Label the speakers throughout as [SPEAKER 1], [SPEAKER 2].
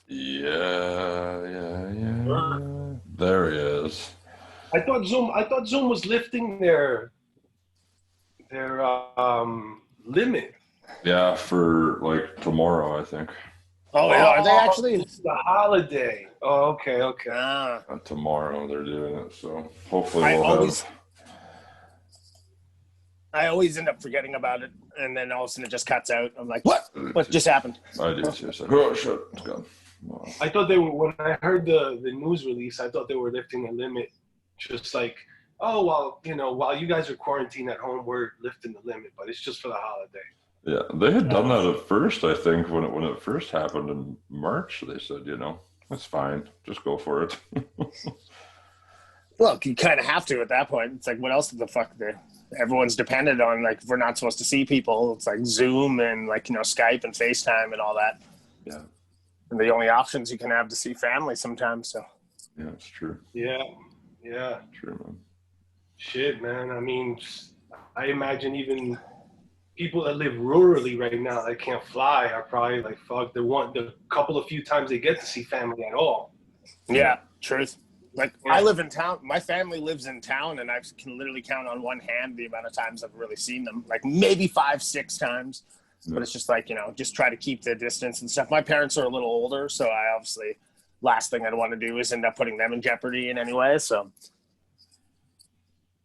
[SPEAKER 1] Yeah. There he is.
[SPEAKER 2] I thought Zoom was lifting their limit.
[SPEAKER 1] Yeah, for like tomorrow, I think.
[SPEAKER 3] Oh, yeah, are they
[SPEAKER 2] Oh,
[SPEAKER 3] actually?
[SPEAKER 2] it's the holiday. Oh, okay.
[SPEAKER 3] Ah,
[SPEAKER 1] Tomorrow they're doing it, so hopefully
[SPEAKER 3] I
[SPEAKER 1] we'll
[SPEAKER 3] always,
[SPEAKER 1] have.
[SPEAKER 3] I always end up forgetting about it, and then all of a sudden it just cuts out. I'm like, what? What just happened?
[SPEAKER 1] I do too. It's like, oh shit, it's gone. Wow.
[SPEAKER 2] I thought they were when I heard the news release. I thought they were lifting the limit, just like, oh well, while you guys are quarantined at home, we're lifting the limit, but it's just for the holiday.
[SPEAKER 1] Yeah, they had done that at first. I think when it first happened in March, they said, that's fine, just go for it.
[SPEAKER 3] Look, you kind of have to at that point. It's like, what else the fuck? Everyone's dependent on, like, if we're not supposed to see people, it's like Zoom and, like, Skype and FaceTime and all that.
[SPEAKER 1] Yeah.
[SPEAKER 3] And the only options you can have to see family sometimes. So.
[SPEAKER 1] Yeah, it's true.
[SPEAKER 2] Yeah.
[SPEAKER 1] True, man.
[SPEAKER 2] Shit, man. I mean, I imagine even people that live rurally right now that can't fly are probably like, fuck, the couple of few times they get to see family at all.
[SPEAKER 3] Yeah, truth. Like, I live in town. My family lives in town, and I can literally count on one hand the amount of times I've really seen them. Like, maybe 5-6 times. Yeah. But it's just like, just try to keep the distance and stuff. My parents are a little older, so I obviously, last thing I'd want to do is end up putting them in jeopardy in any way, so.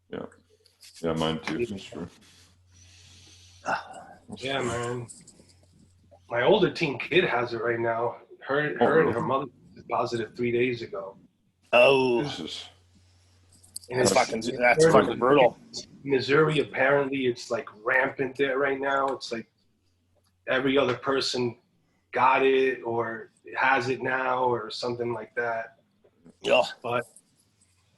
[SPEAKER 1] Yeah, mine too, for sure.
[SPEAKER 2] Yeah, man. My older teen kid has it right now. Her and her mother was positive 3 days ago.
[SPEAKER 3] Oh,
[SPEAKER 2] that's
[SPEAKER 3] fucking brutal.
[SPEAKER 2] Missouri, apparently, it's like rampant there right now. It's like every other person got it or has it now or something like that.
[SPEAKER 3] Yeah,
[SPEAKER 2] but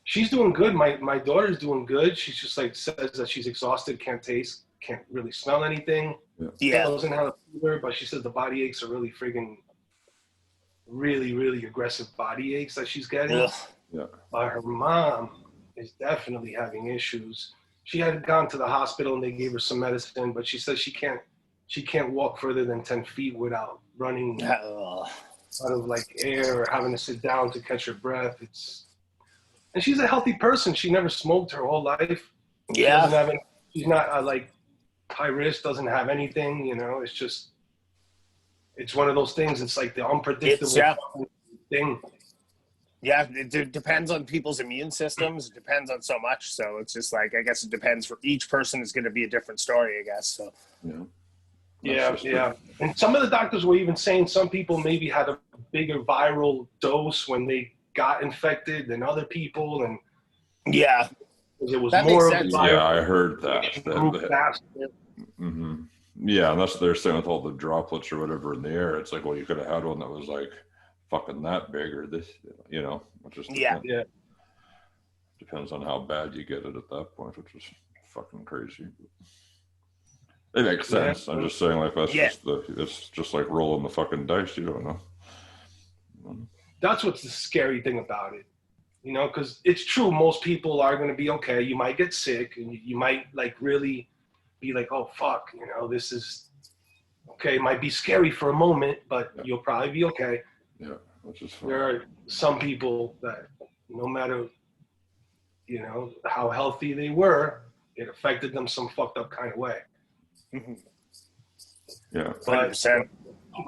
[SPEAKER 2] she's doing good. My daughter's doing good. She's just like says that she's exhausted, can't taste, can't really smell anything.
[SPEAKER 3] Yeah,
[SPEAKER 2] doesn't have a fever, but she says the body aches are really friggin' really aggressive body aches that she's getting.
[SPEAKER 1] Yeah.
[SPEAKER 2] But her mom is definitely having issues. She had gone to the hospital and they gave her some medicine, but she says she can't walk further than 10 feet without running out of like air or having to sit down to catch her breath. And she's a healthy person. She never smoked her whole life.
[SPEAKER 3] Yeah.
[SPEAKER 2] She's not like high risk, doesn't have anything, it's just, it's one of those things. It's like the unpredictable thing.
[SPEAKER 3] Yeah, it depends on people's immune systems. It depends on so much. So it's just like, I guess it depends. For each person is going to be a different story, I guess. So.
[SPEAKER 2] Yeah. And some of the doctors were even saying some people maybe had a bigger viral dose when they got infected than other people. And
[SPEAKER 3] yeah,
[SPEAKER 2] it was more of a virus.
[SPEAKER 1] Yeah, I heard that.
[SPEAKER 2] Mm-hmm.
[SPEAKER 1] Yeah, unless they're saying with all the droplets or whatever in the air, it's like, well, you could have had one that was like fucking that big or this, it just depends on how bad you get it at that point, which is fucking crazy. It makes sense. I'm just saying, like, it's just like rolling the fucking dice. You don't know.
[SPEAKER 2] That's what's the scary thing about it, because it's true. Most people are going to be okay. You might get sick, and you might like really be like, oh fuck, this is okay. It might be scary for a moment, but you'll probably be okay.
[SPEAKER 1] Yeah, which is fine.
[SPEAKER 2] There are some people that no matter, how healthy they were, it affected them some fucked up kind of way.
[SPEAKER 3] Mm-hmm.
[SPEAKER 1] Yeah.
[SPEAKER 3] 100%.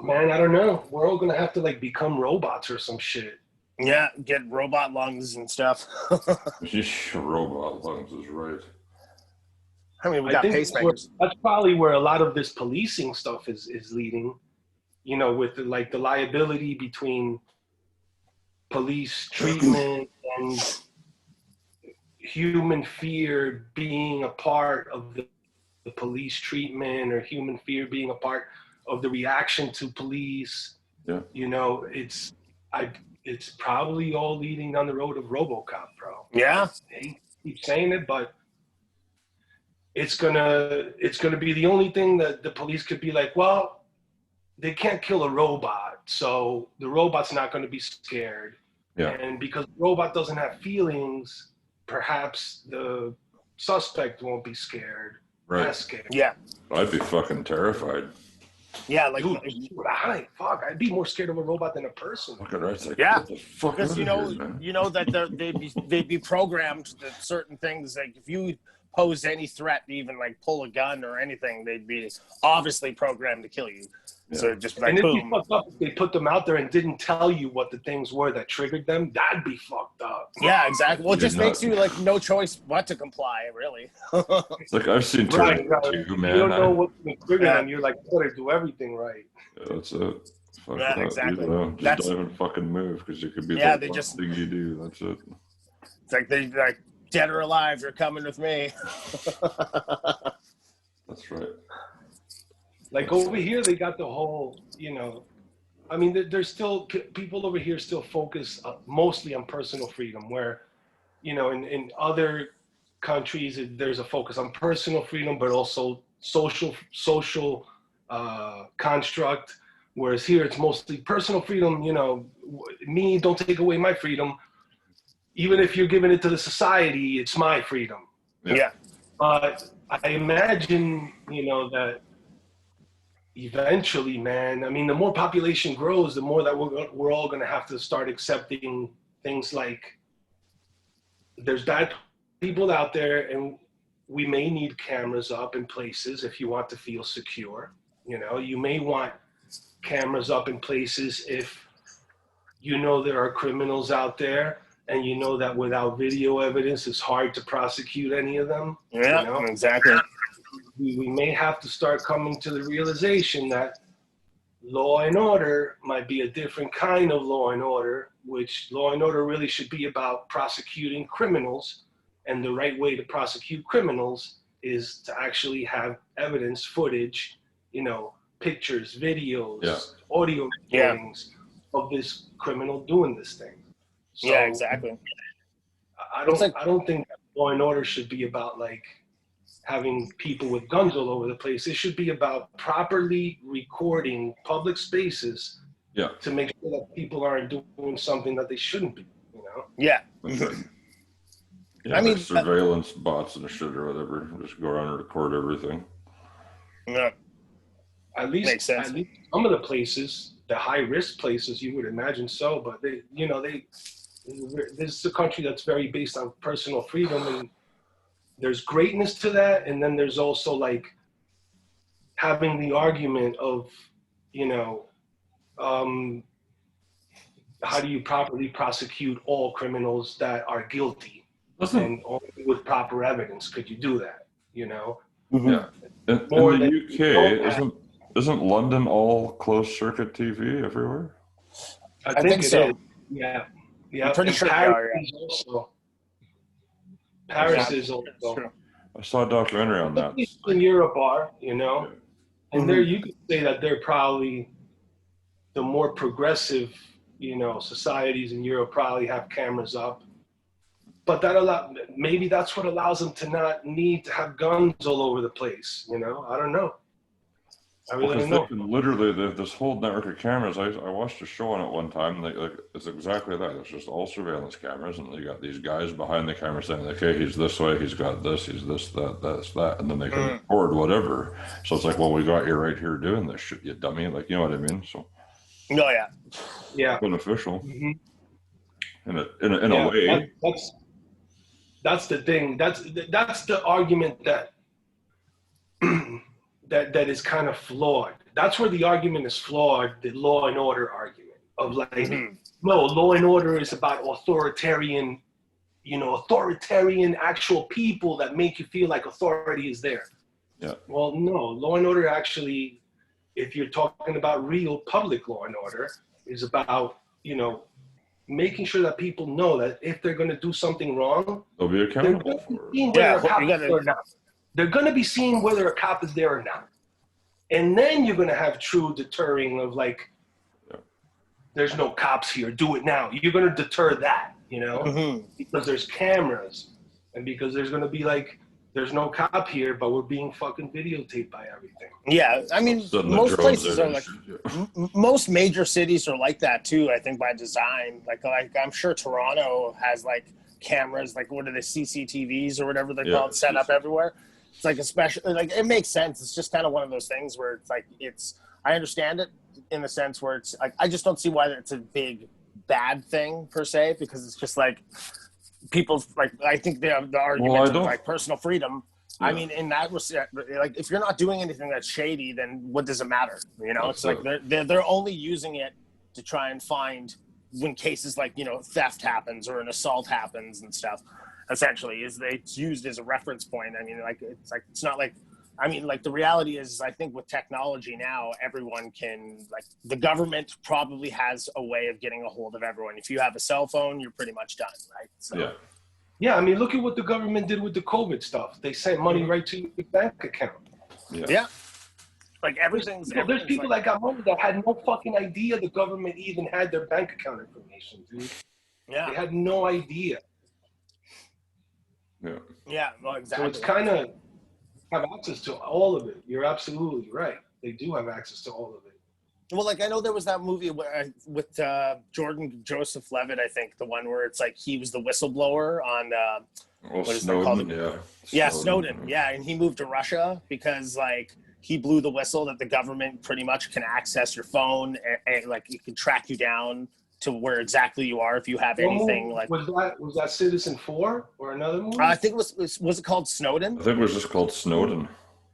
[SPEAKER 2] Man, I don't know. We're all going to have to like become robots or some shit.
[SPEAKER 3] Yeah, get robot lungs and stuff.
[SPEAKER 1] Robot lungs is right.
[SPEAKER 3] I mean, we got pacemakers.
[SPEAKER 2] That's probably where a lot of this policing stuff is leading. With the liability between police treatment and human fear being a part of the police treatment, or human fear being a part of the reaction to police.
[SPEAKER 1] Yeah.
[SPEAKER 2] It's probably all leading down the road of Robocop, bro.
[SPEAKER 3] Yeah.
[SPEAKER 2] I keep saying it, but it's gonna be the only thing that the police could be like, well, they can't kill a robot, so the robot's not going to be scared.
[SPEAKER 1] Yeah.
[SPEAKER 2] And because the robot doesn't have feelings, perhaps the suspect won't be scared.
[SPEAKER 1] Right.
[SPEAKER 2] Less scared.
[SPEAKER 3] Yeah.
[SPEAKER 1] I'd be fucking terrified.
[SPEAKER 3] Yeah, like
[SPEAKER 2] dude, fuck, I'd be more scared of a robot than a person.
[SPEAKER 1] Fucking right. It's like,
[SPEAKER 3] yeah,
[SPEAKER 1] what the fuck
[SPEAKER 3] because
[SPEAKER 1] is
[SPEAKER 3] you
[SPEAKER 1] it
[SPEAKER 3] know,
[SPEAKER 1] here, man?
[SPEAKER 3] you know that they'd be programmed that certain things, like if you pose any threat to even like pull a gun or anything, they'd be obviously programmed to kill you.
[SPEAKER 1] Yeah.
[SPEAKER 3] So just like
[SPEAKER 2] And if you
[SPEAKER 3] boom.
[SPEAKER 2] fucked up, if they put them out there and didn't tell you what the things were that triggered them, that'd be fucked up.
[SPEAKER 3] Yeah, exactly. Well, it
[SPEAKER 1] You're
[SPEAKER 3] just makes you like no choice but to comply, really.
[SPEAKER 1] It's like I've seen
[SPEAKER 2] Right,
[SPEAKER 1] Terminator 2, man.
[SPEAKER 2] You don't know what's going to trigger
[SPEAKER 3] Yeah.
[SPEAKER 2] them. You're like, I better do everything right.
[SPEAKER 1] Yeah, that's it. Fuck
[SPEAKER 3] Yeah,
[SPEAKER 1] that.
[SPEAKER 3] exactly.
[SPEAKER 1] You know, just
[SPEAKER 3] That's-
[SPEAKER 1] don't even fucking move because it could be
[SPEAKER 3] Yeah,
[SPEAKER 1] the
[SPEAKER 3] they
[SPEAKER 1] one
[SPEAKER 3] just-
[SPEAKER 1] thing you do. That's it.
[SPEAKER 3] It's like they like dead or alive, you're coming with me.
[SPEAKER 1] That's right.
[SPEAKER 2] Like over here, they got the whole, you know, I mean, there's still people over here still focus mostly on personal freedom, where, you know, in other countries, there's a focus on personal freedom, but also social construct. Whereas here, it's mostly personal freedom. You know, me, don't take away my freedom. Even if you're giving it to the society, it's my freedom.
[SPEAKER 3] Yeah.
[SPEAKER 2] But I imagine, you know, that eventually, man, I mean, the more population grows, the more that we're all going to have to start accepting things like there's bad people out there, and we may need cameras up in places if you want to feel secure. You know, you may want cameras up in places if you know there are criminals out there, and you know that without video evidence, it's hard to prosecute any of them.
[SPEAKER 3] Yeah,
[SPEAKER 2] you know?
[SPEAKER 3] exactly.
[SPEAKER 2] We may have to start coming to the realization that law and order might be a different kind of law and order, which law and order really should be about prosecuting criminals. And the right way to prosecute criminals is to actually have evidence, footage, you know, pictures, videos, audio recordings of this criminal doing this thing. So
[SPEAKER 3] Yeah, exactly.
[SPEAKER 2] I don't think law and order should be about like having people with guns all over the place. It should be about properly recording public spaces to make sure that people aren't doing something that they shouldn't be, you know?
[SPEAKER 3] Yeah.
[SPEAKER 1] Yeah, I mean, surveillance bots and shit or whatever. Just go around and record everything.
[SPEAKER 3] Yeah.
[SPEAKER 2] At least some of the places, the high risk places, you would imagine so, but they, you know, this is a country that's very based on personal freedom, and there's greatness to that, and then there's also like having the argument of, you know, how do you properly prosecute all criminals that are guilty, and only with proper evidence could you do that, you know?
[SPEAKER 1] Yeah. In the UK, isn't London all closed circuit TV everywhere?
[SPEAKER 2] I think
[SPEAKER 3] so.
[SPEAKER 2] Is. Yeah. Yeah.
[SPEAKER 3] I'm pretty sure
[SPEAKER 2] Paris is also. Paris is also.
[SPEAKER 3] True.
[SPEAKER 1] I saw a documentary on that.
[SPEAKER 2] In Europe are, you know, and there you could say that they're probably the more progressive, you know, societies in Europe probably have cameras up. But maybe that's what allows them to not need to have guns all over the place, you know? I don't know. I really don't know.
[SPEAKER 1] They can literally, they have this whole network of cameras. I watched a show on it one time. It's exactly that. It's just all surveillance cameras, and they got these guys behind the camera saying, okay, he's this way, he's got this, he's this, that, and then they can record whatever. So it's like, well, we got you right here doing this shit, you dummy. Like, you know what I mean? So,
[SPEAKER 3] no, yeah,
[SPEAKER 1] beneficial in a way.
[SPEAKER 2] That's the thing. That's the argument that that is kind of flawed. That's where the argument is flawed, the law and order argument of like, no, law and order is about authoritarian, you know, authoritarian actual people that make you feel like authority is there.
[SPEAKER 1] Yeah.
[SPEAKER 2] Well, no, law and order actually, if you're talking about real public law and order, is about, you know, making sure that people know that if they're going to do something wrong,
[SPEAKER 1] they'll be accountable for it.
[SPEAKER 2] They're going to be seeing whether a cop is there or not. And then you're going to have true deterring of like, there's no cops here, do it now. You're going to deter that, you know, because there's cameras and because there's going to be like, there's no cop here, but we're being fucking videotaped by everything.
[SPEAKER 3] Yeah, I mean, most places are like, most major cities are like that too, I think by design. Like I'm sure Toronto has like cameras, like what are the CCTVs or whatever they're called, set up everywhere. It's like especially like it makes sense. It's just kind of one of those things where it's like I understand it in the sense where it's like, I just don't see why it's a big bad thing per se, because it's just like people like, I think the argument of like personal freedom. Yeah. I mean, in that respect, like if you're not doing anything that's shady, then what does it matter? You know, it's like they're only using it to try and find when cases like, you know, theft happens or an assault happens and stuff. Essentially, it's used as a reference point. I mean, it's not like. I mean, like the reality is, I think with technology now, everyone can, like the government probably has a way of getting a hold of everyone. If you have a cell phone, you're pretty much done, right? So.
[SPEAKER 1] Yeah.
[SPEAKER 2] Yeah, I mean, look at what the government did with the COVID stuff. They sent money right to your bank account.
[SPEAKER 3] Yeah. Like everything's
[SPEAKER 2] there's people
[SPEAKER 3] like,
[SPEAKER 2] that got money that had no fucking idea the government even had their bank account information, dude. Yeah. They had no idea.
[SPEAKER 1] Yeah.
[SPEAKER 3] Yeah, well, exactly.
[SPEAKER 2] So it's kind of have access to all of it. You're absolutely right. They do have access to all of it.
[SPEAKER 3] Well, like I know there was that movie with Jordan Joseph Levitt, I think, the one where it's like he was the whistleblower on what is
[SPEAKER 1] Snowden,
[SPEAKER 3] that called? Yeah, Snowden. Yeah, and he moved to Russia because like he blew the whistle that the government pretty much can access your phone and like it can track you down to where exactly you are if you have anything like.
[SPEAKER 2] Was that Citizen 4 or another movie?
[SPEAKER 3] I think it was it called Snowden?
[SPEAKER 1] I think it was just called Snowden.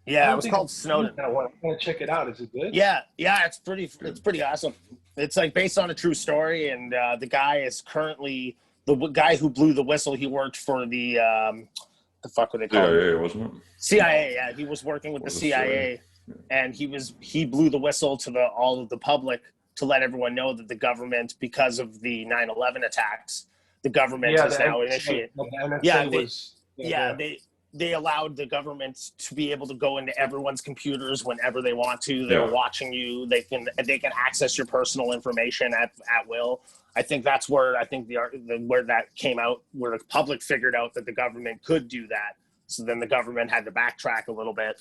[SPEAKER 3] Yeah, it was called Snowden.
[SPEAKER 2] I want to check it out. Is it good?
[SPEAKER 3] Yeah, it's pretty awesome. It's like based on a true story, and the guy is currently the guy who blew the whistle. He worked for the fuck were they called?
[SPEAKER 1] CIA, wasn't it?
[SPEAKER 3] CIA. Yeah, he was working with the CIA, and he blew the whistle to all of the public to let everyone know that the government, because of the 9/11 attacks, the government is now initiated. They allowed the government to be able to go into everyone's computers whenever they want to. They're watching you. They can access your personal information at will. I think that's where where that came out, where the public figured out that the government could do that. So then the government had to backtrack a little bit.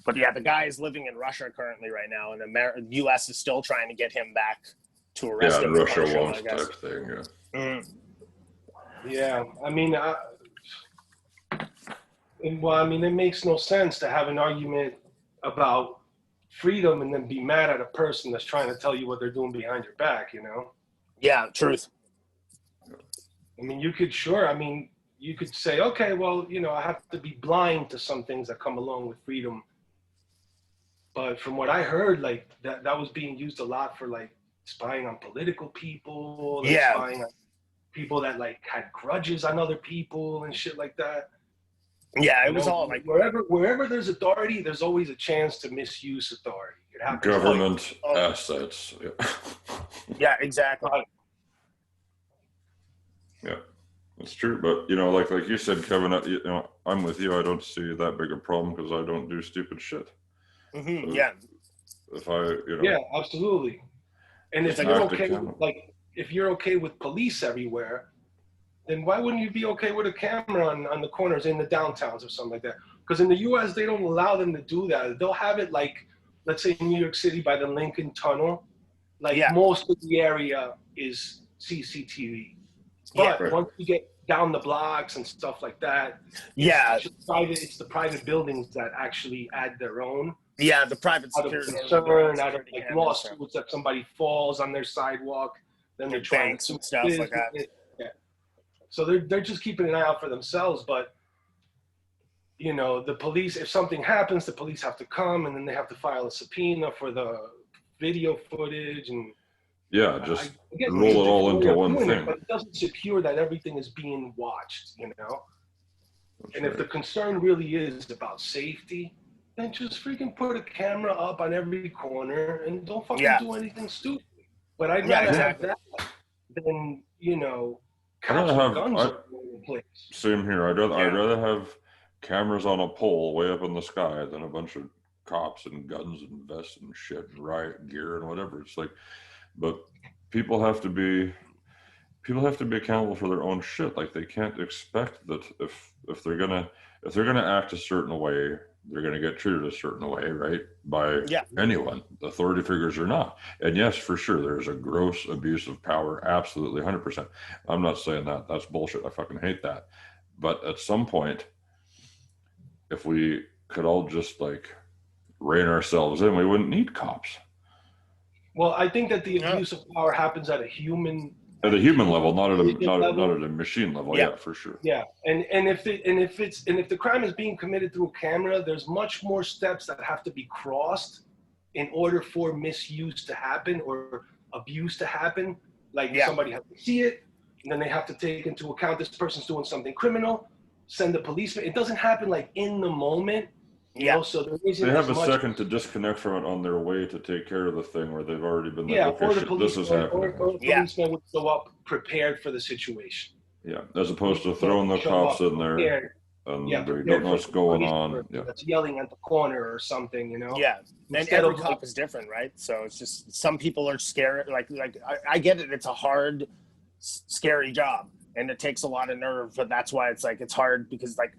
[SPEAKER 3] But yeah, the guy is living in Russia currently right now, and the U.S. is still trying to get him back to arrest him.
[SPEAKER 1] Yeah, Russia wants type thing. Yeah.
[SPEAKER 2] Mm-hmm. Yeah, I mean. Well, I mean, it makes no sense to have an argument about freedom and then be mad at a person that's trying to tell you what they're doing behind your back, you know?
[SPEAKER 3] Yeah, truth.
[SPEAKER 2] I mean, you could say, okay, well, you know, I have to be blind to some things that come along with freedom. But from what I heard, like, that was being used a lot for, like, spying on political people, spying on people that, like, had grudges on other people and shit like that.
[SPEAKER 3] Yeah, it was all like
[SPEAKER 2] wherever there's authority, there's always a chance to misuse authority. It happens.
[SPEAKER 1] Government assets. Yeah.
[SPEAKER 3] Yeah, exactly.
[SPEAKER 1] Yeah, it's true. But you know, like you said, Kevin, you know, I'm with you. I don't see that big a problem because I don't do stupid shit.
[SPEAKER 3] Mm-hmm,
[SPEAKER 1] so
[SPEAKER 3] yeah.
[SPEAKER 1] If I, you know.
[SPEAKER 2] Yeah, absolutely. And if you're okay, if you're okay with police everywhere, then why wouldn't you be okay with a camera on the corners in the downtowns or something like that? Because in the U.S., they don't allow them to do that. They'll have it like, let's say in New York City by the Lincoln Tunnel, like most of the area is CCTV. But once you get down the blocks and stuff like that, it's the private buildings that actually add their own.
[SPEAKER 3] Yeah, the private security.
[SPEAKER 2] Out of like lawsuits that somebody falls on their sidewalk, then they're trying to
[SPEAKER 3] and stuff like that.
[SPEAKER 2] So they're just keeping an eye out for themselves, but you know, the police, if something happens, the police have to come and then they have to file a subpoena for the video footage and
[SPEAKER 1] just roll it all into one thing.
[SPEAKER 2] But it doesn't secure that everything is being watched, you know? And if the concern really is about safety, then just freaking put a camera up on every corner and don't fucking do anything stupid. But I'd rather have that than, you know,
[SPEAKER 1] same here. I'd rather have cameras on a pole way up in the sky than a bunch of cops and guns and vests and shit and riot gear and whatever. It's like, but people have to be accountable for their own shit. Like they can't expect that if they're gonna act a certain way, they're going to get treated a certain way, right? By anyone, authority figures or not. And yes, for sure, there's a gross abuse of power. Absolutely, 100%. I'm not saying that. That's bullshit. I fucking hate that. But at some point, if we could all just like rein ourselves in, we wouldn't need cops.
[SPEAKER 2] Well, I think that the abuse of power happens at a human
[SPEAKER 1] level, not at a not at a machine level.
[SPEAKER 3] Yeah.
[SPEAKER 1] Yeah, for sure.
[SPEAKER 2] Yeah, and if the crime is being committed through a camera, there's much more steps that have to be crossed in order for misuse to happen or abuse to happen. Like somebody has to see it, and then they have to take into account this person's doing something criminal, send the policeman. It doesn't happen like in the moment. You know, so there isn't
[SPEAKER 1] they have
[SPEAKER 2] as
[SPEAKER 1] a
[SPEAKER 2] much
[SPEAKER 1] second to disconnect from it on their way to take care of the thing where they've already been like,
[SPEAKER 2] or
[SPEAKER 1] okay,
[SPEAKER 2] the
[SPEAKER 1] shit, this is happening.
[SPEAKER 2] or the policeman would show up prepared for the situation.
[SPEAKER 1] Yeah, as opposed to throwing the cops in there and they don't know what's going on. Yeah,
[SPEAKER 2] that's yelling at the corner or something, you know.
[SPEAKER 3] Yeah, and every cop is different, right? So it's just some people are scared. Like I get it. It's a hard, scary job, and it takes a lot of nerve. But that's why it's like it's hard because like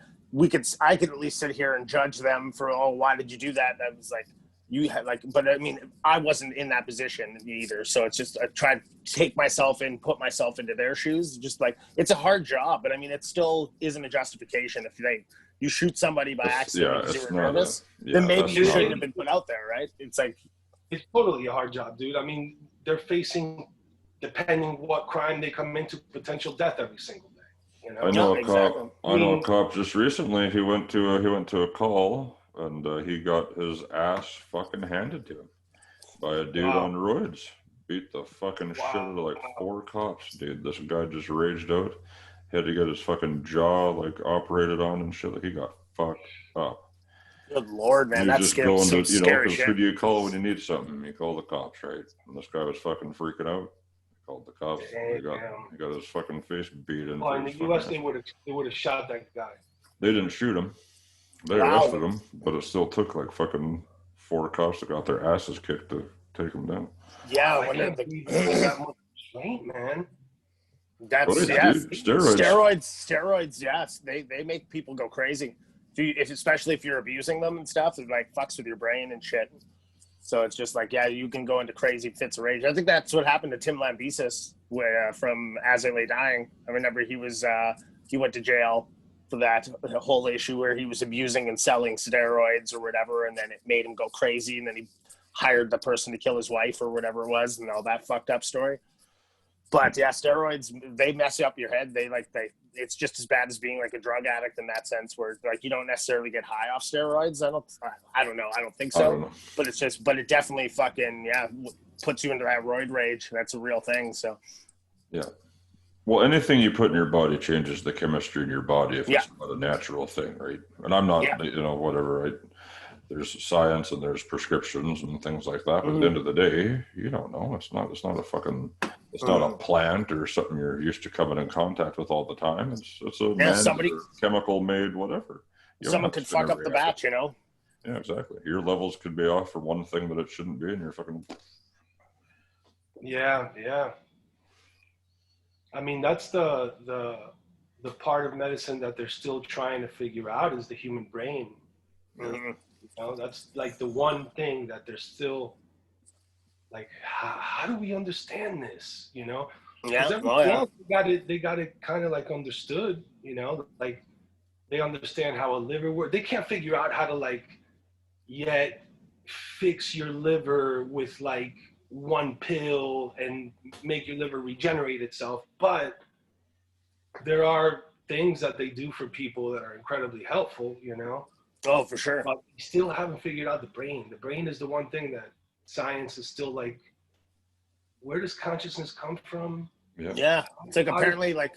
[SPEAKER 3] I could at least sit here and judge them for why did you do that? That was like you had like, but I mean I wasn't in that position either. So it's just I try to take myself and put myself into their shoes. Just like it's a hard job, but I mean it still isn't a justification if you shoot somebody by accident because you were nervous. Then maybe you shouldn't have been put out there, right? It's like
[SPEAKER 2] it's totally a hard job, dude. I mean they're facing, depending what crime they come into, potential death every single day. You know?
[SPEAKER 1] I know a cop just recently. He went to a call and he got his ass fucking handed to him by a dude on roids. Beat the fucking shit out of like 4 cops, dude. This guy just raged out. He had to get his fucking jaw like operated on and shit. Like he got fucked up.
[SPEAKER 3] Good Lord, man, that's scary.
[SPEAKER 1] You know, because who do you call when you need something? You call the cops, right? And this guy was fucking freaking out. Called the cops. He got his fucking face beat in.
[SPEAKER 2] Oh, in the U.S., they would have shot that guy.
[SPEAKER 1] They didn't shoot him. They arrested him, but it still took like fucking 4 cops that got their asses kicked to take him down.
[SPEAKER 2] Yeah, that much restraint, man.
[SPEAKER 3] That's steroids. Yes, they make people go crazy. Especially if you're abusing them and stuff, it like fucks with your brain and shit. So it's just like, you can go into crazy fits of rage. I think that's what happened to Tim Lambesis from As I Lay Dying. I remember he went to jail for that whole issue where he was abusing and selling steroids or whatever, and then it made him go crazy, and then he hired the person to kill his wife or whatever it was, and all that fucked up story. But yeah, steroids, they mess up your head. It's just as bad as being like a drug addict in that sense, where like you don't necessarily get high off steroids. I don't know. I don't think so. But it definitely fucking puts you into that roid rage. That's a real thing. So
[SPEAKER 1] yeah. Well, anything you put in your body changes the chemistry in your body if it's not a natural thing, right? And I'm not, whatever, right? There's science and there's prescriptions and things like that. But at the end of the day, you don't know. It's not a plant or something you're used to coming in contact with all the time. It's a chemical made whatever.
[SPEAKER 3] Someone could fuck up the batch, you know?
[SPEAKER 1] Yeah, exactly. Your levels could be off for one thing that it shouldn't be, and you're fucking.
[SPEAKER 2] Yeah. I mean, that's the part of medicine that they're still trying to figure out is the human brain. Mm-hmm. You know, that's like the one thing that they're still like, how do we understand this? You know, they got it kind of like understood. You know, like they understand how a liver works. They can't figure out how to like yet fix your liver with like one pill and make your liver regenerate itself, but there are things that they do for people that are incredibly helpful, you know.
[SPEAKER 3] Oh, for sure.
[SPEAKER 2] But we still haven't figured out the brain. The brain is the one thing that science is still like, where does consciousness come from?
[SPEAKER 3] Yeah. It's like apparently like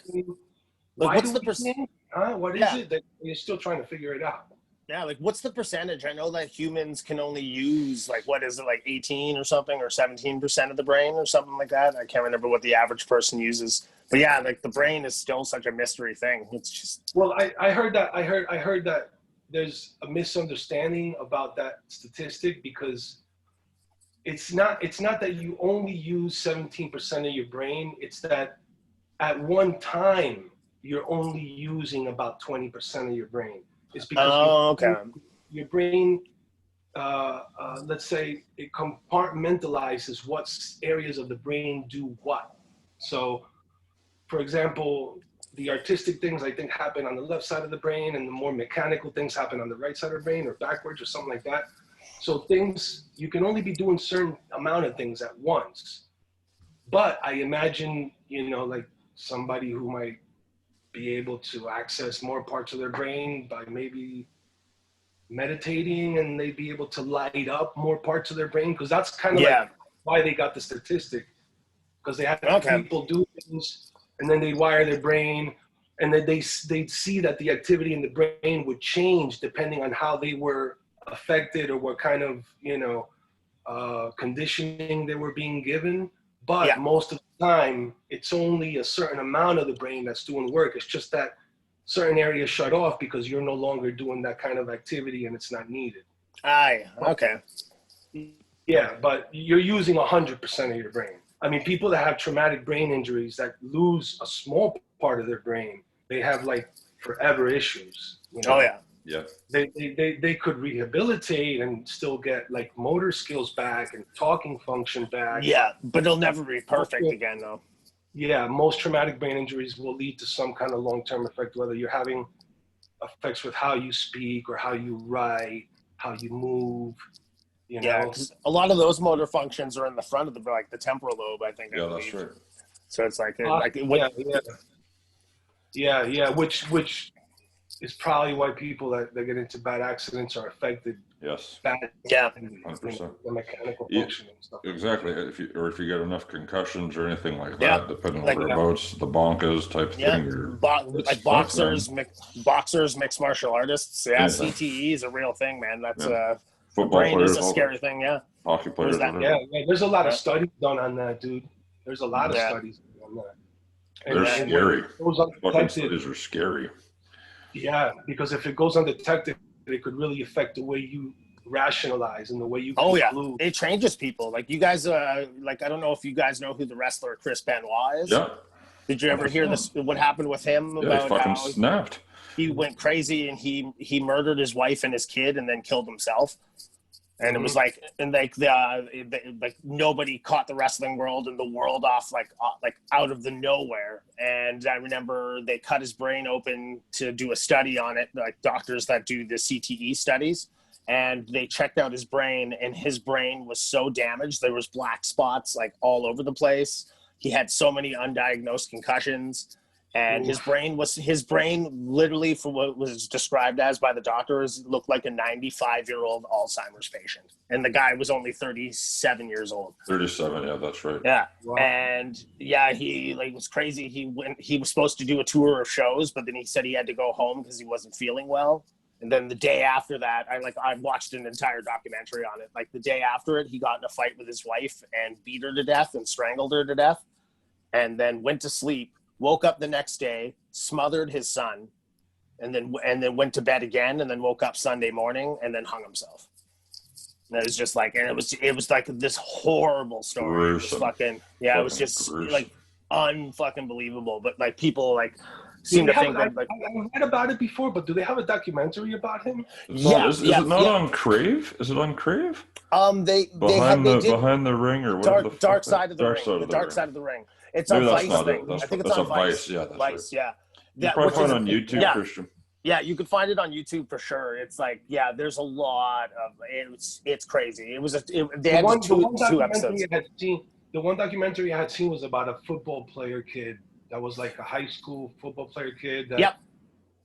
[SPEAKER 3] what's the percent?
[SPEAKER 2] What is it that you're still trying to figure it out?
[SPEAKER 3] Yeah, like what's the percentage? I know that humans can only use like, what is it, like 18 or something, or 17% of the brain or something like that. I can't remember what the average person uses. But yeah, like the brain is still such a mystery thing. It's just.
[SPEAKER 2] Well, I heard that there's a misunderstanding about that statistic because it's not that you only use 17% of your brain. It's that at one time you're only using about 20% of your brain. It's because your brain, let's say, it compartmentalizes what areas of the brain do what. So, for example, the artistic things I think happen on the left side of the brain, and the more mechanical things happen on the right side of the brain, or backwards, or something like that. So things, you can only be doing certain amount of things at once. But I imagine, like somebody who might be able to access more parts of their brain by maybe meditating, and they'd be able to light up more parts of their brain, because that's kind of like why they got the statistic, because they had people do things and then they wire their brain, and then they'd see that the activity in the brain would change depending on how they were affected or what kind of conditioning they were being given. But most of the time, it's only a certain amount of the brain that's doing work. It's just that certain areas shut off because you're no longer doing that kind of activity and it's not needed.
[SPEAKER 3] Okay.
[SPEAKER 2] Yeah, but you're using 100% of your brain. I mean, people that have traumatic brain injuries that lose a small part of their brain, they have like forever issues.
[SPEAKER 3] Oh yeah.
[SPEAKER 1] Yeah.
[SPEAKER 2] They could rehabilitate and still get like motor skills back and talking function back.
[SPEAKER 3] Yeah, but it'll never be perfect again though.
[SPEAKER 2] Yeah, most traumatic brain injuries will lead to some kind of long-term effect, whether you're having effects with how you speak or how you write, how you move.
[SPEAKER 3] Yeah, because a lot of those motor functions are in the front of the temporal lobe, I think.
[SPEAKER 1] Yeah, that's right.
[SPEAKER 3] So it's like,
[SPEAKER 2] which is probably why people that get into bad accidents are affected.
[SPEAKER 1] Yes.
[SPEAKER 2] Bad.
[SPEAKER 3] Yeah.
[SPEAKER 1] 100%.
[SPEAKER 2] The mechanical function and stuff.
[SPEAKER 1] Exactly. If you get enough concussions or anything like that, depending on whereabouts the bonk is type thing.
[SPEAKER 3] Like boxers, mixed martial artists. Yeah, CTE is a real thing, man. That's
[SPEAKER 1] football
[SPEAKER 3] brain
[SPEAKER 1] players,
[SPEAKER 3] is a scary thing. Yeah.
[SPEAKER 1] Hockey players.
[SPEAKER 2] Yeah. There's a lot of studies done on that, dude. There's a lot of studies on that.
[SPEAKER 1] They're scary. Fucking studies are scary.
[SPEAKER 2] Yeah, because if it goes undetected, it could really affect the way you rationalize and the way you conclude.
[SPEAKER 3] It changes people. Like you guys, I don't know if you guys know who the wrestler Chris Benoit is.
[SPEAKER 1] Yeah.
[SPEAKER 3] Did you ever hear this? What happened with him?
[SPEAKER 1] About he fucking snapped.
[SPEAKER 3] He went crazy and he murdered his wife and his kid and then killed himself. And it was like nobody caught the wrestling world and the world off like out of the nowhere. And I remember they cut his brain open to do a study on it, like doctors that do the CTE studies. And they checked out his brain, and his brain was so damaged. There was black spots like all over the place. He had so many undiagnosed concussions. And his brain literally, for what was described as by the doctors, looked like a 95-year-old Alzheimer's patient. And the guy was only 37 years old.
[SPEAKER 1] 37, yeah, that's right.
[SPEAKER 3] Yeah. Wow. And he was crazy. He was supposed to do a tour of shows, but then he said he had to go home because he wasn't feeling well. And then the day after that, I watched an entire documentary on it. Like the day after it, he got in a fight with his wife and beat her to death and strangled her to death, and then went to sleep. Woke up the next day, smothered his son, and then went to bed again, and then woke up Sunday morning and then hung himself. And it was just like, and it was like this horrible story. It was it was just gruesome. Like unfucking believable. But like people seem to think that.
[SPEAKER 2] I read about it before, but do they have a documentary about him?
[SPEAKER 1] Is it not on Crave? Is it on Crave?
[SPEAKER 3] Behind
[SPEAKER 1] the ring or what?
[SPEAKER 3] Dark Side of the Ring. The Dark Side of the Ring. It's on Vice. I think it's on Vice.
[SPEAKER 1] Yeah, that's
[SPEAKER 3] Vice.
[SPEAKER 1] Right.
[SPEAKER 3] Yeah.
[SPEAKER 1] You probably find it on YouTube, Christian.
[SPEAKER 3] Yeah, you can find it on YouTube for sure. It's like, there's a lot of it's crazy. They had two episodes.
[SPEAKER 2] The one documentary I had seen was about a football player kid that was like a high school football player kid that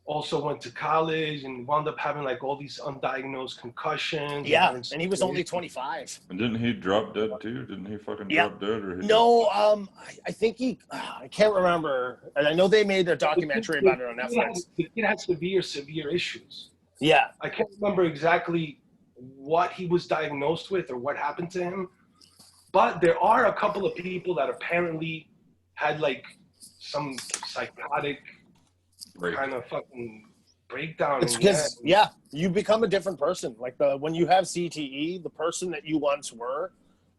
[SPEAKER 2] also went to college and wound up having like all these undiagnosed concussions.
[SPEAKER 3] Yeah, and he was only 25.
[SPEAKER 1] And didn't he drop dead too? Didn't he fucking drop dead?
[SPEAKER 3] I think I can't remember. And I know they made a documentary about it on Netflix.
[SPEAKER 2] The kid had severe issues.
[SPEAKER 3] Yeah.
[SPEAKER 2] I can't remember exactly what he was diagnosed with or what happened to him. But there are a couple of people that apparently had like some psychotic kind of fucking breakdown.
[SPEAKER 3] It's because you become a different person. Like when you have CTE, the person that you once were,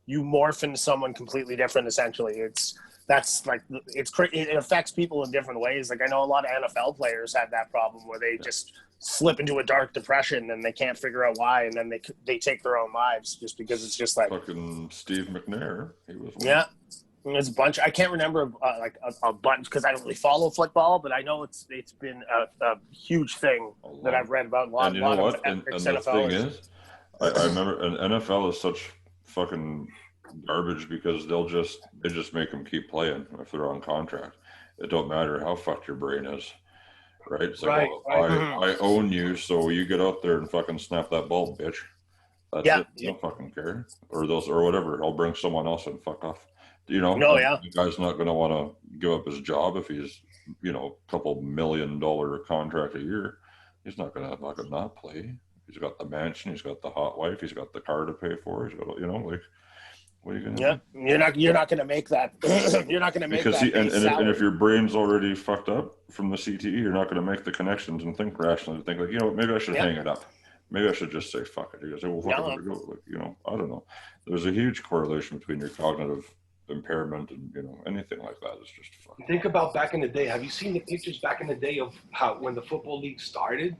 [SPEAKER 3] you morph into someone completely different. Essentially, it affects people in different ways. Like I know a lot of NFL players have that problem where they just slip into a dark depression and they can't figure out why, and then they take their own lives just because it's just like
[SPEAKER 1] fucking Steve McNair. He was one.
[SPEAKER 3] Yeah. There's a bunch. I can't remember a bunch because I don't really follow football, but I know it's been a huge thing that I've read about.
[SPEAKER 1] And you know what? And the thing is, I remember, and NFL is such fucking garbage because they just make them keep playing if they're on contract. It don't matter how fucked your brain is, right? It's like,
[SPEAKER 2] Right,
[SPEAKER 1] well,
[SPEAKER 2] right.
[SPEAKER 1] I own you, so you get out there and fucking snap that ball, bitch. That's
[SPEAKER 3] Yeah.
[SPEAKER 1] it. You don't fucking care, or whatever. I'll bring someone else and fuck off. You know,
[SPEAKER 3] No, yeah.
[SPEAKER 1] the guy's not going to want to give up his job if he's, a couple $1 million contract a year. He's not going to fucking not play. He's got the mansion. He's got the hot wife. He's got the car to pay for. He's got, like, what are you going to do?
[SPEAKER 3] You're not going to make that. You're not going to make
[SPEAKER 1] Because
[SPEAKER 3] that.
[SPEAKER 1] and if your brain's already fucked up from the CTE, you're not going to make the connections and think rationally. Think like, maybe I should hang it up. Maybe I should just say fuck it. You guys say, well, fuck it, go. Like, I don't know. There's a huge correlation between your cognitive impairment and anything like that. It's just fucking.
[SPEAKER 2] Think about back in the day. Have you seen the pictures back in the day of how when the football league started?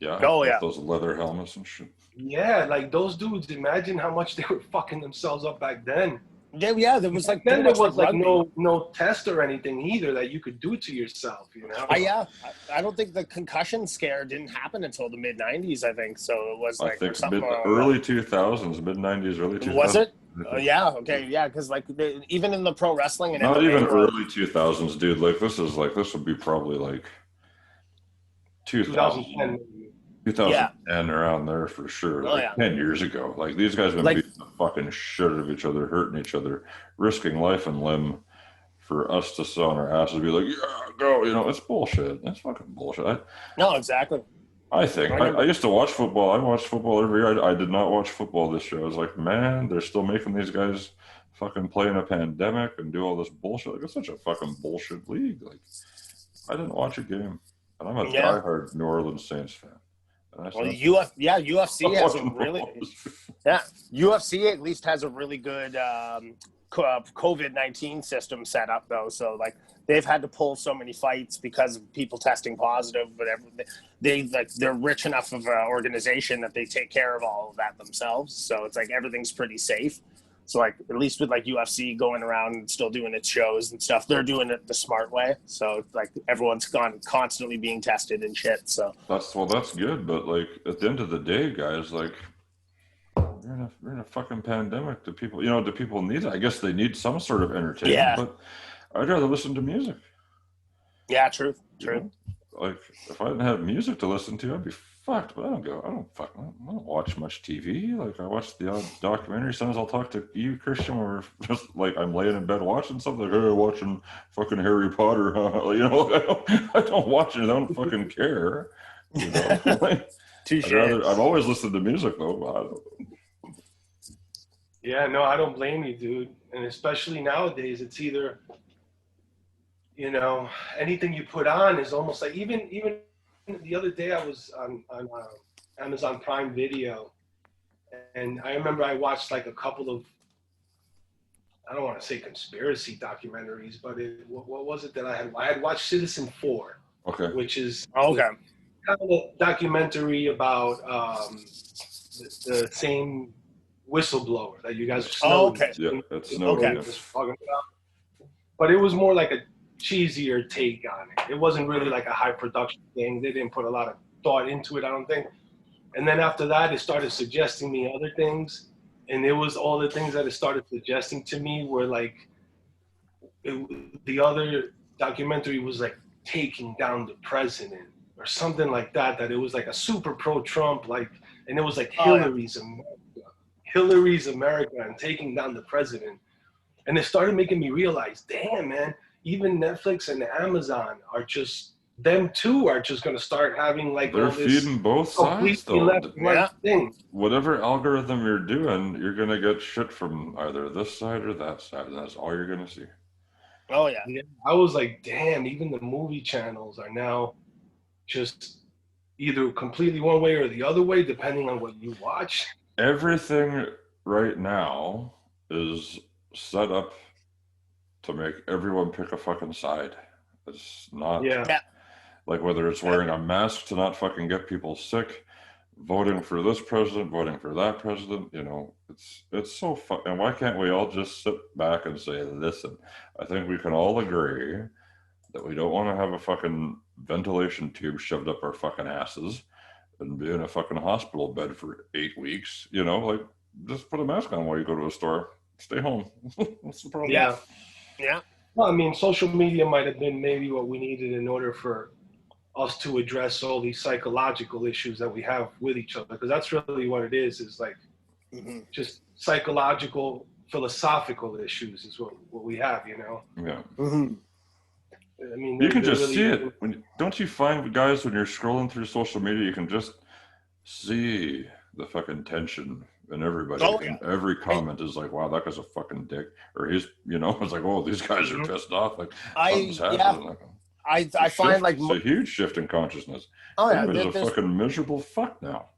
[SPEAKER 1] Yeah.
[SPEAKER 3] Oh yeah.
[SPEAKER 1] Those leather helmets and shit.
[SPEAKER 2] Yeah, like those dudes. Imagine how much they were fucking themselves up back then.
[SPEAKER 3] Yeah. There was like
[SPEAKER 2] then there was like
[SPEAKER 3] rugby.
[SPEAKER 2] no test or anything either that you could do to yourself.
[SPEAKER 3] I don't think the concussion scare didn't happen until the mid '90s. I think so. It was like
[SPEAKER 1] I think
[SPEAKER 3] something
[SPEAKER 1] early 2000s, mid '90s, early 2000s.
[SPEAKER 3] Was it? Yeah. Okay. Yeah. Because like even in the pro wrestling and
[SPEAKER 1] not
[SPEAKER 3] MMA,
[SPEAKER 1] even early 2000s, dude. Like this would be probably like 2010. 2010 around there for sure. 10 years ago. Like these guys have been beating the fucking shit out of each other, hurting each other, risking life and limb for us to sit on our asses and be like, yeah, go. It's bullshit. That's fucking bullshit.
[SPEAKER 3] No, exactly.
[SPEAKER 1] I think. I used to watch football. I watched football every year. I did not watch football this year. I was like, man, they're still making these guys fucking play in a pandemic and do all this bullshit. Like, it's such a fucking bullshit league. Like, I didn't watch a game. And I'm a diehard New Orleans Saints fan.
[SPEAKER 3] UFC has a really UFC at least has a really good COVID-19 system set up though. So like they've had to pull so many fights because of people testing positive, but they're rich enough of an organization that they take care of all of that themselves. So it's like everything's pretty safe. So like at least with like UFC going around and still doing its shows and stuff, they're doing it the smart way. So like everyone's constantly being tested and shit. So
[SPEAKER 1] that's good. But like at the end of the day, guys, like we're in a fucking pandemic. Do people need it? I guess they need some sort of entertainment. Yeah. But I'd rather listen to music.
[SPEAKER 3] Yeah, true.
[SPEAKER 1] Like if I didn't have music to listen to, I'd be fucked. But I don't watch much TV. Like I watch the odd documentary. Sometimes I'll talk to you, Christian, or just like I'm laying in bed watching something. Like, hey, watching fucking Harry Potter. I don't watch it. I don't fucking care. Like, I've always listened to music though.
[SPEAKER 2] Yeah, no, I don't blame you, dude. And especially nowadays, it's either anything you put on is almost like even the other day I was on Amazon Prime Video, and I remember I watched like a couple of, I don't want to say conspiracy documentaries, but what was it that I had watched Citizen 4,
[SPEAKER 1] okay,
[SPEAKER 2] which is kind of a documentary about the same whistleblower that you guys
[SPEAKER 3] know.
[SPEAKER 1] Yeah, that's Snowden.
[SPEAKER 2] But it was more like a cheesier take on it. It wasn't really like a high production thing. They didn't put a lot of thought into it, I don't think. And then after that, it started suggesting me other things. And it was all the things that it started suggesting to me were like, the other documentary was like taking down the president or something like that, that it was like a super pro-Trump, like, and it was like Hillary's America and taking down the president. And it started making me realize, damn, man, even Netflix and Amazon are just going to start having like
[SPEAKER 1] they're feeding both sides though.
[SPEAKER 2] Thing.
[SPEAKER 1] Whatever algorithm you're doing, you're going to get shit from either this side or that side, and that's all you're going to see.
[SPEAKER 3] Oh yeah.
[SPEAKER 2] I was like, damn, even the movie channels are now just either completely one way or the other way, depending on what you watch.
[SPEAKER 1] Everything right now is set up to make everyone pick a fucking side. It's not like whether it's wearing a mask to not fucking get people sick, voting for this president, voting for that president, it's so and why can't we all just sit back and say, listen, I think we can all agree that we don't want to have a fucking ventilation tube shoved up our fucking asses. and be in a fucking hospital bed for 8 weeks. You know, like just put a mask on while you go to a store. Stay home. What's the problem?
[SPEAKER 2] Yeah.
[SPEAKER 3] Yeah.
[SPEAKER 2] Well, I mean, social media might have been maybe what we needed in order for us to address all these psychological issues that we have with each other, because that's really what it is like just psychological, philosophical issues is what we have, you know?
[SPEAKER 1] Yeah.
[SPEAKER 2] I mean,
[SPEAKER 1] You can just
[SPEAKER 2] really,
[SPEAKER 1] see it. Don't you find, guys, when you're scrolling through social media, you can just see the fucking tension in everybody.
[SPEAKER 3] Oh,
[SPEAKER 1] and every comment is like, wow, that guy's a fucking dick. Or he's, you know, it's like, oh, these guys are pissed off. Like, something's happening.
[SPEAKER 3] I find like
[SPEAKER 1] it's a huge shift in consciousness.
[SPEAKER 3] Oh yeah,
[SPEAKER 1] everybody's a fucking miserable fuck now.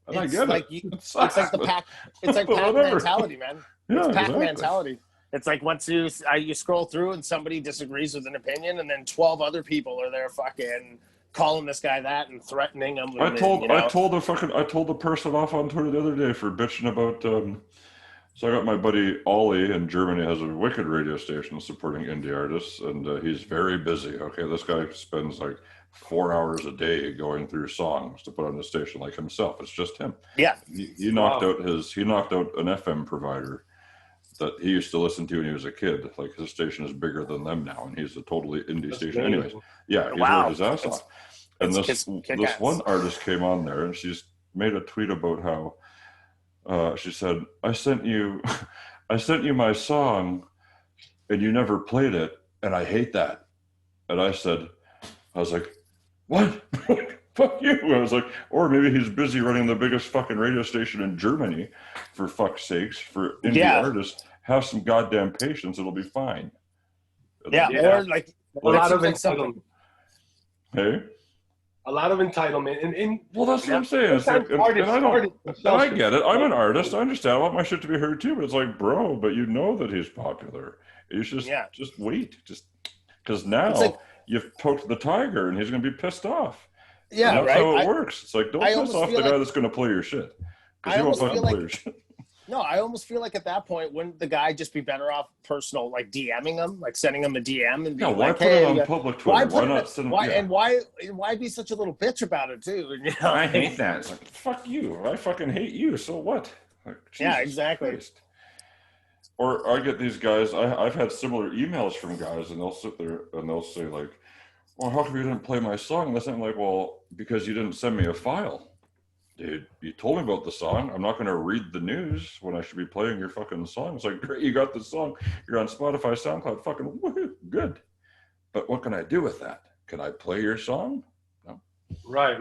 [SPEAKER 1] And I get
[SPEAKER 3] like
[SPEAKER 1] it.
[SPEAKER 3] it's like the pack. It's like pack mentality, man.
[SPEAKER 1] Yeah,
[SPEAKER 3] it's pack
[SPEAKER 1] exactly.
[SPEAKER 3] mentality. It's like once you scroll through and somebody disagrees with an opinion, and then 12 other people are there fucking calling this guy that and threatening him.
[SPEAKER 1] I told the person off on Twitter the other day for bitching about. So I got my buddy Ollie in Germany, has a wicked radio station supporting indie artists, and he's very busy. Okay, this guy spends like 4 hours a day going through songs to put on the station, like himself. It's just him.
[SPEAKER 3] Yeah,
[SPEAKER 1] he knocked out an FM provider that he used to listen to when he was a kid. Like his station is bigger than them now, and he's a totally indie station.
[SPEAKER 2] Amazing.
[SPEAKER 1] Anyways, yeah, he's worked his ass off. And this one artist came on there, and she's made a tweet about how she said, I sent you my song, and you never played it, and I hate that. And I was like, what? Fuck you. I was like, or maybe he's busy running the biggest fucking radio station in Germany, for fuck's sakes, for indie artists. Have some goddamn patience, it'll be fine.
[SPEAKER 3] Or like
[SPEAKER 2] a lot of entitlement.
[SPEAKER 1] Hey?
[SPEAKER 2] A lot of entitlement. And
[SPEAKER 1] well, that's what I'm saying. It's like, and I get it. I'm an artist. I understand. I want my shit to be heard too, but it's like, bro, but you know that he's popular. You should just wait. Just because now you've poked the tiger and he's going to be pissed off.
[SPEAKER 3] Yeah,
[SPEAKER 1] and that's how it works. It's like, don't piss off the guy that's going to play your shit. Because he won't fucking play your shit.
[SPEAKER 3] No, I almost feel like at that point, wouldn't the guy just be better off personal, like DMing him, like sending him a DM and being
[SPEAKER 1] why
[SPEAKER 3] like,
[SPEAKER 1] put it on public Twitter? Why not send
[SPEAKER 3] and why be such a little bitch about it too? You know?
[SPEAKER 1] I hate that. It's like, fuck you. I fucking hate you. So what? Like,
[SPEAKER 3] yeah, exactly.
[SPEAKER 1] Christ. Or I get these guys, I've had similar emails from guys, and they'll sit there and they'll say like, well, how come you didn't play my song? And I'm like, well, because you didn't send me a file. Dude, you told me about the song. I'm not going to read the news when I should be playing your fucking song. It's like, great, you got the song. You're on Spotify, SoundCloud, fucking woohoo, good. But what can I do with that? Can I play your song? No.
[SPEAKER 2] Right.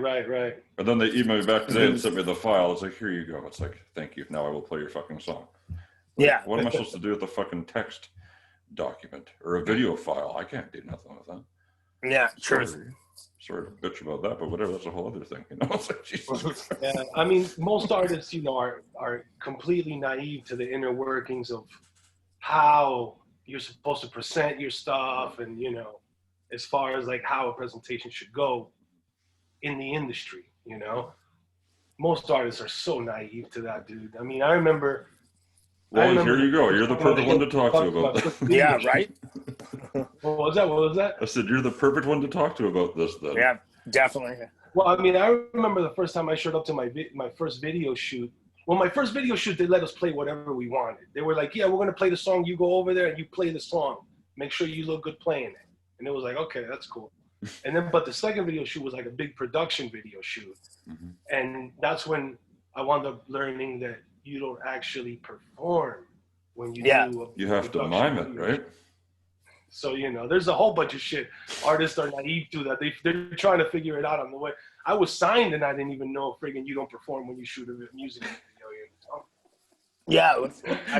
[SPEAKER 1] And then they emailed me back today and sent me the file. It's like, here you go. It's like, thank you. Now I will play your fucking song.
[SPEAKER 3] Yeah.
[SPEAKER 1] What am I supposed to do with the fucking text document or a video file? I can't do nothing with that.
[SPEAKER 3] Yeah, true.
[SPEAKER 1] Sorry to bitch about that, but whatever, that's a whole other thing, you know? It's like, Jesus.
[SPEAKER 2] Yeah, I mean, most artists, you know, are completely naive to the inner workings of how you're supposed to present your stuff, and, you know, as far as like how a presentation should go in the industry, you know? Most artists are so naive to that, dude. I mean, I remember.
[SPEAKER 1] Here you go. You're the perfect one to talk to about this.
[SPEAKER 3] Yeah, right?
[SPEAKER 2] What was that?
[SPEAKER 1] I said, you're the perfect one to talk to about this then.
[SPEAKER 3] Yeah, definitely.
[SPEAKER 2] Well, I mean, I remember the first time I showed up to my first video shoot. Well, my first video shoot, they let us play whatever we wanted. They were like, yeah, we're going to play the song. You go over there and you play the song. Make sure you look good playing it. And it was like, okay, that's cool. And then, but the second video shoot was like a big production video shoot. Mm-hmm. And that's when I wound up learning that you don't actually perform when you do
[SPEAKER 1] you have to mime it, right?
[SPEAKER 2] So, you know, there's a whole bunch of shit artists are naive to that. They're trying to figure it out on the way. I was signed and I didn't even know friggin' you don't perform when you shoot a music video.
[SPEAKER 3] Yeah.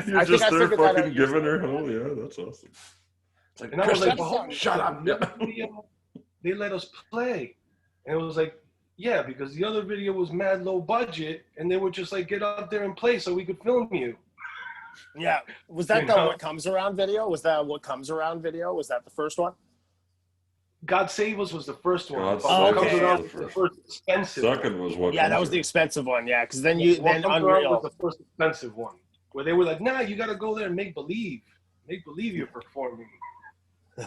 [SPEAKER 1] You're just there fucking giving her hell. Yeah, that's awesome.
[SPEAKER 2] It's like, and I was like, well, shut up. They let us play. And it was like, yeah, because the other video was mad low budget, and they would just like get up there and play so we could film you.
[SPEAKER 3] Yeah. Was that the What Comes Around video? Was that What Comes Around video? Was that the first one?
[SPEAKER 2] God Save Us was the first one.
[SPEAKER 1] What
[SPEAKER 2] Comes Around was the first expensive
[SPEAKER 1] Second one was What
[SPEAKER 3] Yeah, that was the expensive one, yeah. Because then Unreal
[SPEAKER 2] was the first expensive one. Where they were like, nah, you gotta go there and make believe. Make believe you're performing.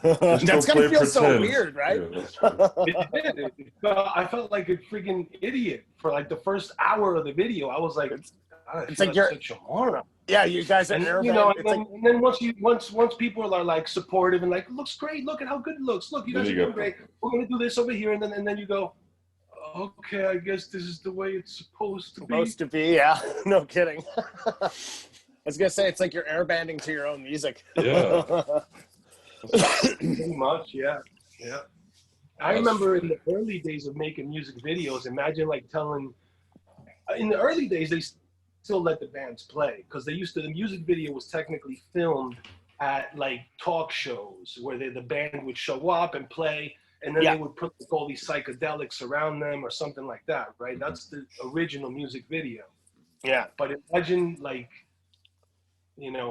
[SPEAKER 3] That's gonna feel so weird, right?
[SPEAKER 1] Yeah, that's true.
[SPEAKER 2] It did. I felt like a freaking idiot for like the first hour of the video. I was like,
[SPEAKER 3] it's
[SPEAKER 2] like
[SPEAKER 3] like you're
[SPEAKER 2] such a moron.
[SPEAKER 3] yeah, you guys are
[SPEAKER 2] And
[SPEAKER 3] nervous.
[SPEAKER 2] you know, and then once people are like supportive and like, looks great, look at how good it looks. Look, you
[SPEAKER 1] Then
[SPEAKER 2] guys
[SPEAKER 1] you
[SPEAKER 2] are doing
[SPEAKER 1] go,
[SPEAKER 2] great. We're gonna do this over here, and then you go, okay, I guess this is the way it's supposed to be.
[SPEAKER 3] Yeah. No kidding. I was gonna say it's like you're airbanding to your own music.
[SPEAKER 1] Yeah.
[SPEAKER 2] Pretty much, yeah. I remember in the early days of making music videos, imagine like telling, in the early days, they still let the bands play because the music video was technically filmed at like talk shows where the band would show up and play, and then they would put like, all these psychedelics around them or something like that, right? That's the original music video.
[SPEAKER 3] Yeah.
[SPEAKER 2] But imagine like,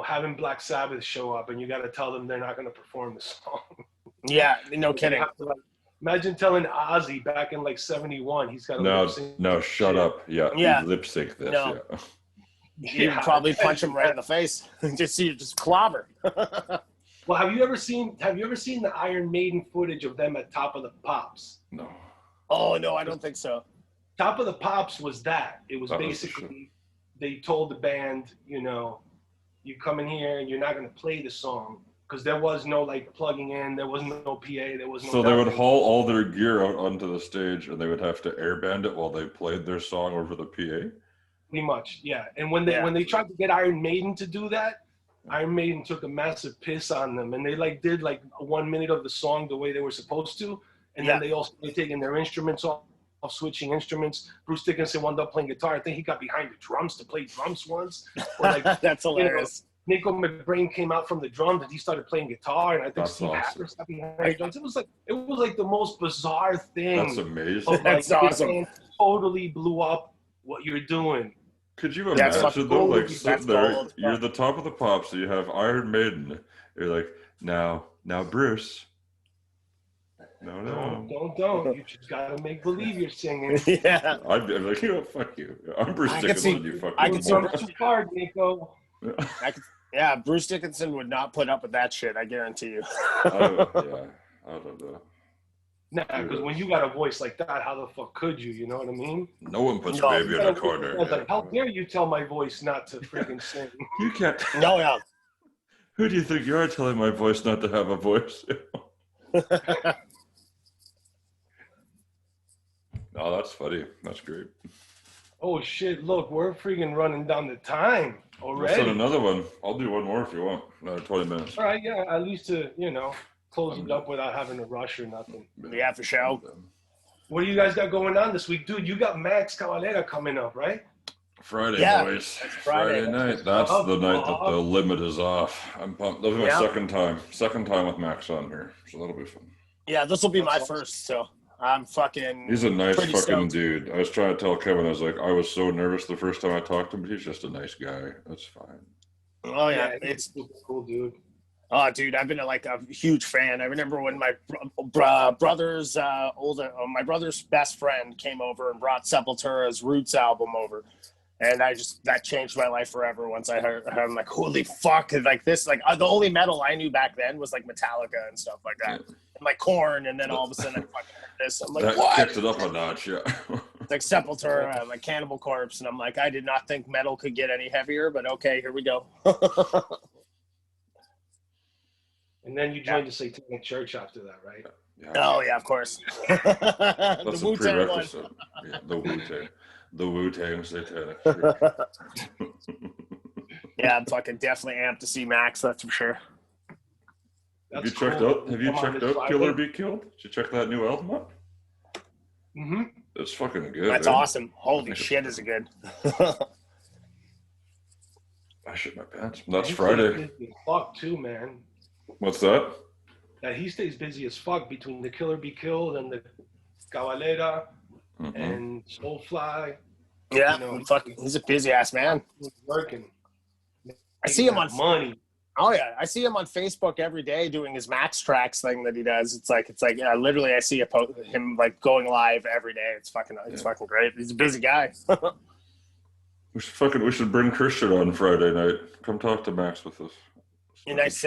[SPEAKER 2] having Black Sabbath show up and you got to tell them they're not going to perform the song.
[SPEAKER 3] Yeah, no kidding.
[SPEAKER 2] Imagine telling Ozzy back in like 71, he's got to lip sync.
[SPEAKER 1] No, shut up. Yeah.
[SPEAKER 3] Yeah.
[SPEAKER 1] Lip sync this.
[SPEAKER 3] No.
[SPEAKER 1] Yeah.
[SPEAKER 3] You'd probably punch him right in the face. just clobber.
[SPEAKER 2] Well, have you ever seen the Iron Maiden footage of them at Top of the Pops?
[SPEAKER 1] No.
[SPEAKER 3] Oh no, I don't think so.
[SPEAKER 2] Top of the Pops was that. It was
[SPEAKER 1] That was
[SPEAKER 2] basically they told the band, you come in here and you're not going to play the song because there was no like plugging in, there was no PA, there was no.
[SPEAKER 1] So they would haul all their gear out onto the stage and they would have to airband it while they played their song over the PA.
[SPEAKER 2] Pretty much, yeah. And when they tried to get Iron Maiden to do that, Iron Maiden took a massive piss on them, and they like did like 1 minute of the song the way they were supposed to, and then they also taking their instruments off, switching instruments. Bruce Dickinson wound up playing guitar. I think he got behind the drums to play drums once. Or like,
[SPEAKER 3] that's hilarious.
[SPEAKER 2] Nico McBrain came out from the drums and he started playing guitar, and I think Steve Harris got behind the drums. It was like the most bizarre thing.
[SPEAKER 1] That's amazing.
[SPEAKER 2] Like,
[SPEAKER 3] that's awesome.
[SPEAKER 2] Totally blew up what you're doing.
[SPEAKER 1] Could you imagine though, like sitting there, you're the Top of the Pops, so you have Iron Maiden. You're like, now Bruce. No.
[SPEAKER 2] Don't. You just gotta make believe you're singing.
[SPEAKER 3] Yeah.
[SPEAKER 1] I'd be like, fuck you. I'm Bruce Dickinson. You fucking.
[SPEAKER 3] I could see
[SPEAKER 2] too hard, Nico.
[SPEAKER 3] Yeah, Bruce Dickinson would not put up with that shit. I guarantee you.
[SPEAKER 1] I don't know.
[SPEAKER 2] Nah, because when you got a voice like that, how the fuck could you? You know what I mean?
[SPEAKER 1] No one puts baby in a corner.
[SPEAKER 2] Like, how dare you tell my voice not to freaking sing?
[SPEAKER 1] You can't.
[SPEAKER 3] No, yeah.
[SPEAKER 1] Who do you think you are telling my voice not to have a voice? Oh, that's funny. That's great.
[SPEAKER 2] Oh shit! Look, we're freaking running down the time already.
[SPEAKER 1] Let's set another one. I'll do one more if you want. Another 20 minutes.
[SPEAKER 2] All right, yeah. At least to close it up without having to rush or nothing.
[SPEAKER 3] Yeah, for sure.
[SPEAKER 2] What do you guys got going on this week, dude? You got Max Cavalera coming up, right?
[SPEAKER 1] Friday, boys.
[SPEAKER 3] That's Friday
[SPEAKER 1] night. That's the night that the limit is off. I'm pumped. That'll be my second time with Max on here, so that'll be fun.
[SPEAKER 3] Yeah, this will be my first, so I'm fucking.
[SPEAKER 1] He's a nice fucking
[SPEAKER 3] stoked.
[SPEAKER 1] dude. I was trying to tell Kevin, I was like, I was so nervous the first time I talked to him, but he's just a nice guy. That's fine.
[SPEAKER 3] Oh yeah,
[SPEAKER 2] it's super cool, dude.
[SPEAKER 3] Oh, dude, I've been a huge fan. I remember when my brother's my brother's best friend came over and brought Sepultura's Roots album over, and that changed my life forever. Once I heard, I'm like, holy fuck! Like this, like the only metal I knew back then was like Metallica and stuff like that, and like Korn, and then all of a sudden I fucking heard this. I'm like,
[SPEAKER 1] that
[SPEAKER 3] what?
[SPEAKER 1] kicked it up a notch, yeah.
[SPEAKER 3] It's like Sepultura, like Cannibal Corpse, and I'm like, I did not think metal could get any heavier, but okay, here we go.
[SPEAKER 2] And then you joined the Satanic Church after that, right?
[SPEAKER 1] Yeah.
[SPEAKER 3] Oh yeah, of course.
[SPEAKER 1] That's
[SPEAKER 3] The
[SPEAKER 1] a
[SPEAKER 3] Wu-Tang one.
[SPEAKER 1] prerequisite. Yeah, the Wu-Tang Satanic.
[SPEAKER 3] Yeah, I'm fucking definitely amped to see Max. That's for sure.
[SPEAKER 1] Have you checked out Killer Be Killed? Did you check that new album out?
[SPEAKER 2] Mm-hmm.
[SPEAKER 1] It's fucking good.
[SPEAKER 3] That's awesome. Holy shit, is it good?
[SPEAKER 1] I shit my pants. That's Friday.
[SPEAKER 2] Fuck too, man.
[SPEAKER 1] What's that?
[SPEAKER 2] That he stays busy as fuck between the Killer Be Killed and the Cavalera and Soulfly.
[SPEAKER 3] Yeah, he's a busy ass man.
[SPEAKER 2] He's working.
[SPEAKER 3] I see him on
[SPEAKER 2] money.
[SPEAKER 3] Oh yeah, I see him on Facebook every day doing his Max Tracks thing that he does. It's like yeah, literally I see him like going live every day. It's fucking great. He's a busy guy.
[SPEAKER 1] We should bring Christian on Friday night. Come talk to Max with us.
[SPEAKER 3] Nice.